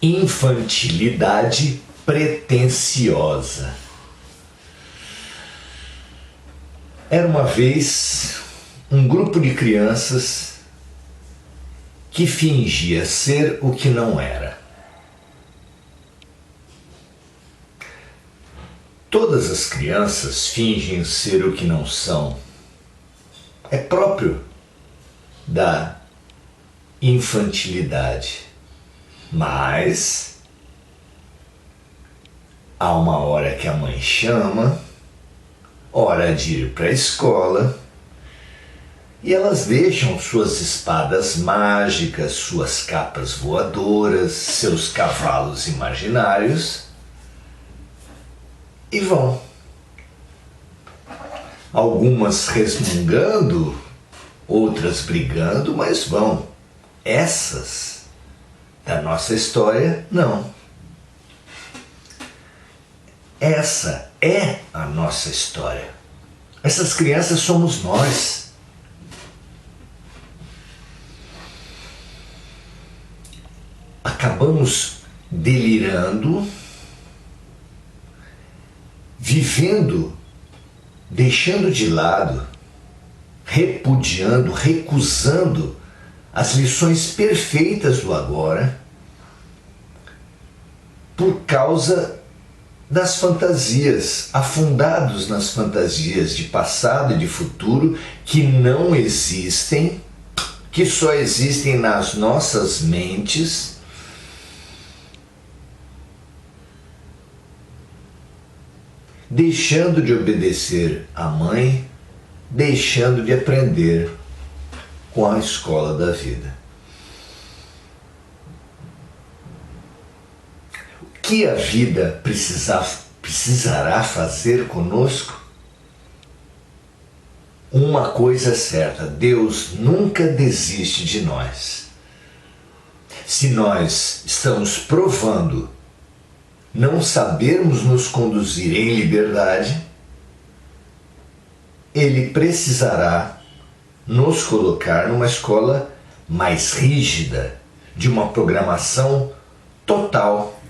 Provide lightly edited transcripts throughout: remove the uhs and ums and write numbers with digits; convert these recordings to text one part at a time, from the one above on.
Infantilidade pretensiosa. Era uma vez um grupo de crianças que fingia ser o que não era. Todas as crianças fingem ser o que não são. É próprio da infantilidade. Mas há uma hora que a mãe chama, hora de ir para a escola, e elas deixam suas espadas mágicas, suas capas voadoras, seus cavalos imaginários e vão. Algumas resmungando, outras brigando, mas vão. Essas da nossa história, não. Essa é a nossa história. Essas crianças somos nós. Acabamos delirando, vivendo, deixando de lado, repudiando, recusando as lições perfeitas do agora por causa das fantasias, afundados nas fantasias de passado e de futuro que não existem, que só existem nas nossas mentes, deixando de obedecer à mãe, deixando de aprender com a escola da vida. O que a vida precisará fazer conosco? Uma coisa é certa: Deus nunca desiste de nós. Se nós estamos provando não sabermos nos conduzir em liberdade, Ele precisará nos colocar numa escola mais rígida, de uma programação total,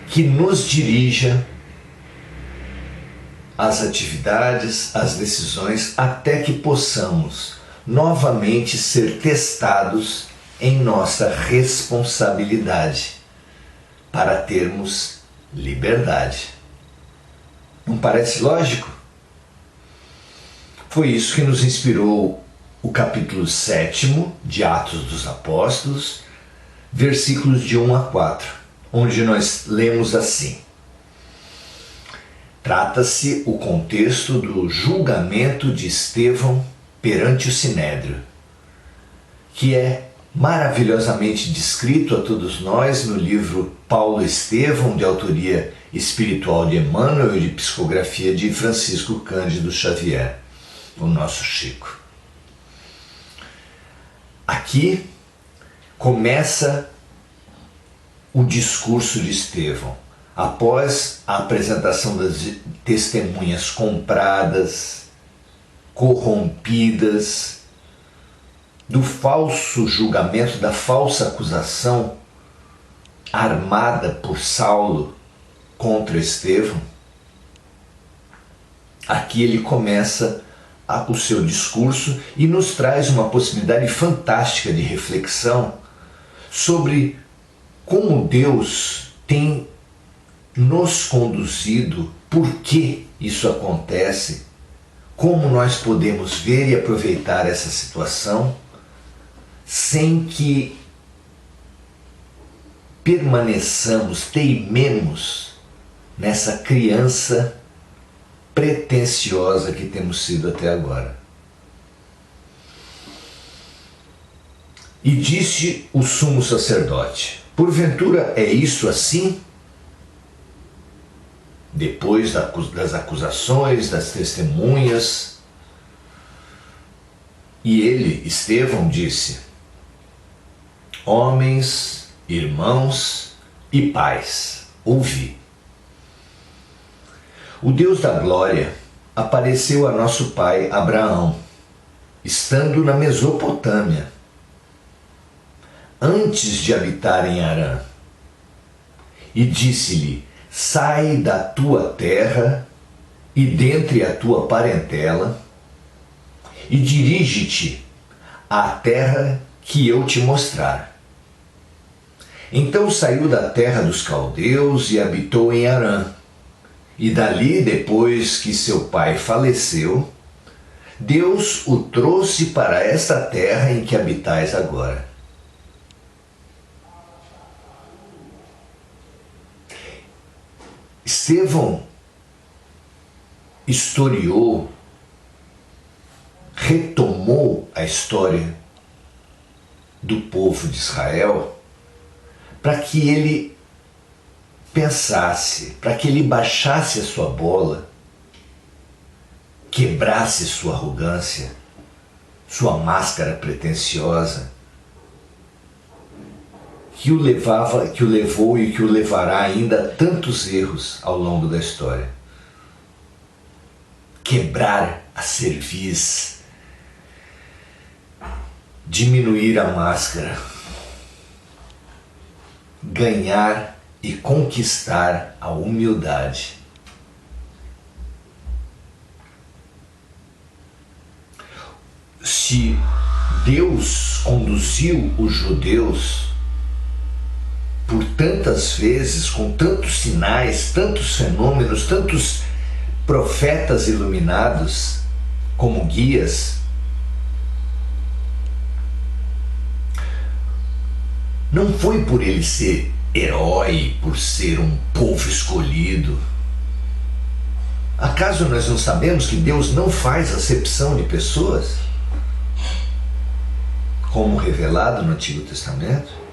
que nos dirija às atividades, às decisões, até que possamos novamente ser testados em nossa responsabilidade para termos liberdade. Não parece lógico? Foi isso que nos inspirou o capítulo 7 de Atos dos Apóstolos, versículos de 1 a 4, onde nós lemos assim. Trata-se o contexto do julgamento de Estevão perante o Sinédrio, que é maravilhosamente descrito a todos nós no livro Paulo Estevão, de autoria espiritual de Emmanuel e de psicografia de Francisco Cândido Xavier, o nosso Chico. Aqui começa o discurso de Estevão, após a apresentação das testemunhas compradas, corrompidas, do falso julgamento, da falsa acusação armada por Saulo contra Estevão. Aqui ele começa o seu discurso e nos traz uma possibilidade fantástica de reflexão sobre como Deus tem nos conduzido, por que isso acontece, como nós podemos ver e aproveitar essa situação sem que permaneçamos, teimemos nessa criança pretensiosa que temos sido até agora. E disse o sumo sacerdote: porventura é isso assim? Depois das acusações, das testemunhas. E ele, Estevão, disse: homens, irmãos e pais, ouvi. O Deus da glória apareceu a nosso pai Abraão, estando na Mesopotâmia, antes de habitar em Harã. E disse-lhe: sai da tua terra e dentre a tua parentela, e dirige-te à terra que eu te mostrar. Então saiu da terra dos caldeus e habitou em Harã. E dali, depois que seu pai faleceu, Deus o trouxe para esta terra em que habitais agora. Estevão historiou, retomou a história do povo de Israel para que ele pensasse, para que ele baixasse a sua bola, quebrasse sua arrogância, sua máscara pretensiosa, que o levou e que o levará ainda a tantos erros ao longo da história. Quebrar a cerviz, diminuir a máscara, ganhar e conquistar a humildade. Se Deus conduziu os judeus por tantas vezes, com tantos sinais, tantos fenômenos, tantos profetas iluminados como guias, não foi por ele ser herói, por ser um povo escolhido. Acaso nós não sabemos que Deus não faz acepção de pessoas? Como revelado no Antigo Testamento?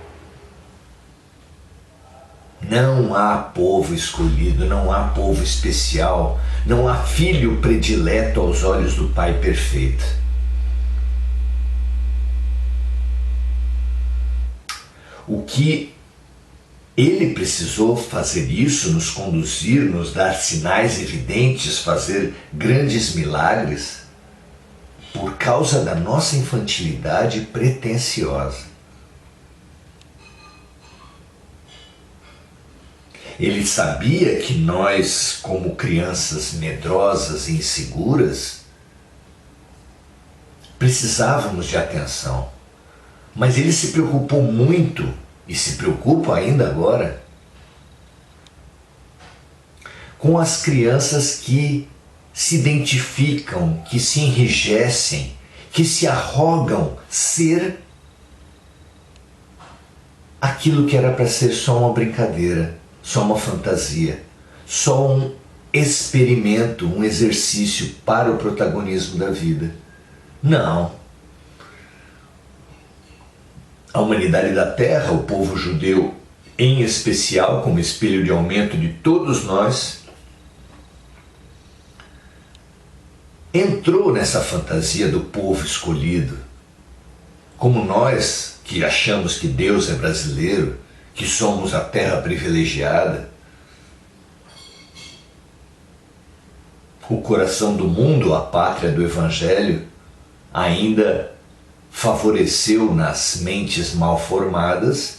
Não há povo escolhido, não há povo especial, não há filho predileto aos olhos do Pai perfeito. O que ele precisou fazer isso, nos conduzir, nos dar sinais evidentes, fazer grandes milagres, por causa da nossa infantilidade pretensiosa. Ele sabia que nós, como crianças medrosas e inseguras, precisávamos de atenção. Mas ele se preocupou muito, e se preocupa ainda agora, com as crianças que se identificam, que se enrijecem, que se arrogam ser aquilo que era para ser só uma brincadeira, só uma fantasia, só um experimento, um exercício para o protagonismo da vida. Não. A humanidade da Terra, o povo judeu em especial, como espelho de aumento de todos nós, entrou nessa fantasia do povo escolhido. Como nós, que achamos que Deus é brasileiro, que somos a terra privilegiada, o coração do mundo, a pátria do Evangelho, ainda favoreceu nas mentes mal formadas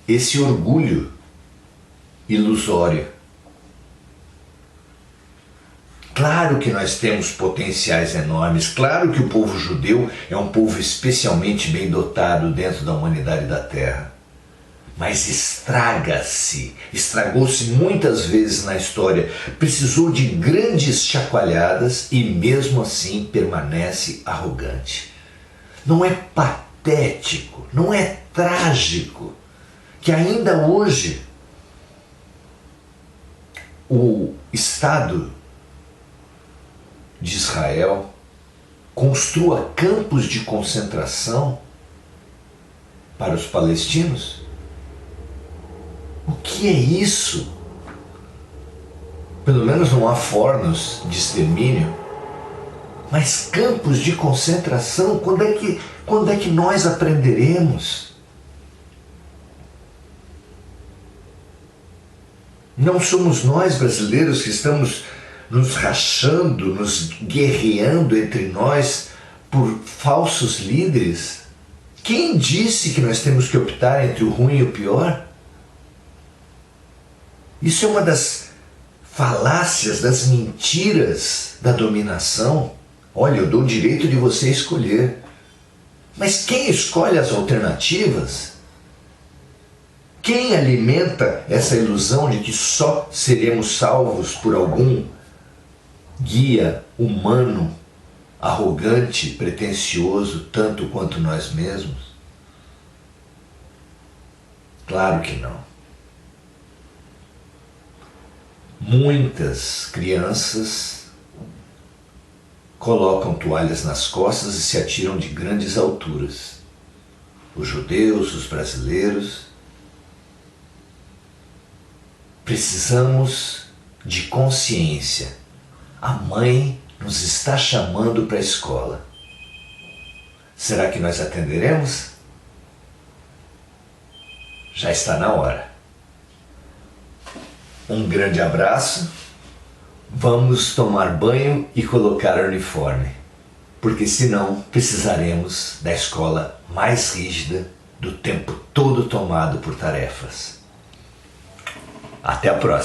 esse orgulho ilusório. Claro que nós temos potenciais enormes, claro que o povo judeu é um povo especialmente bem dotado dentro da humanidade da Terra. Mas estragou-se muitas vezes na história, precisou de grandes chacoalhadas e mesmo assim permanece arrogante. Não é patético, não é trágico que ainda hoje o Estado de Israel construa campos de concentração para os palestinos? O que é isso? Pelo menos não há fornos de extermínio, mas campos de concentração, quando é que nós aprenderemos? Não somos nós brasileiros que estamos nos rachando, nos guerreando entre nós por falsos líderes Quem disse que nós temos que optar entre o ruim e o pior? Isso é uma das falácias, das mentiras da dominação. Olha, eu dou o direito de você escolher. Mas quem escolhe as alternativas? Quem alimenta essa ilusão de que só seremos salvos por algum guia humano, arrogante, pretensioso, tanto quanto nós mesmos? Claro que não. Muitas crianças colocam toalhas nas costas e se atiram de grandes alturas. Os judeus, os brasileiros. Precisamos de consciência. A mãe nos está chamando para a escola. Será que nós atenderemos? Já está na hora. Um grande abraço. Vamos tomar banho e colocar uniforme, porque senão precisaremos da escola mais rígida, do tempo todo tomado por tarefas. Até a próxima.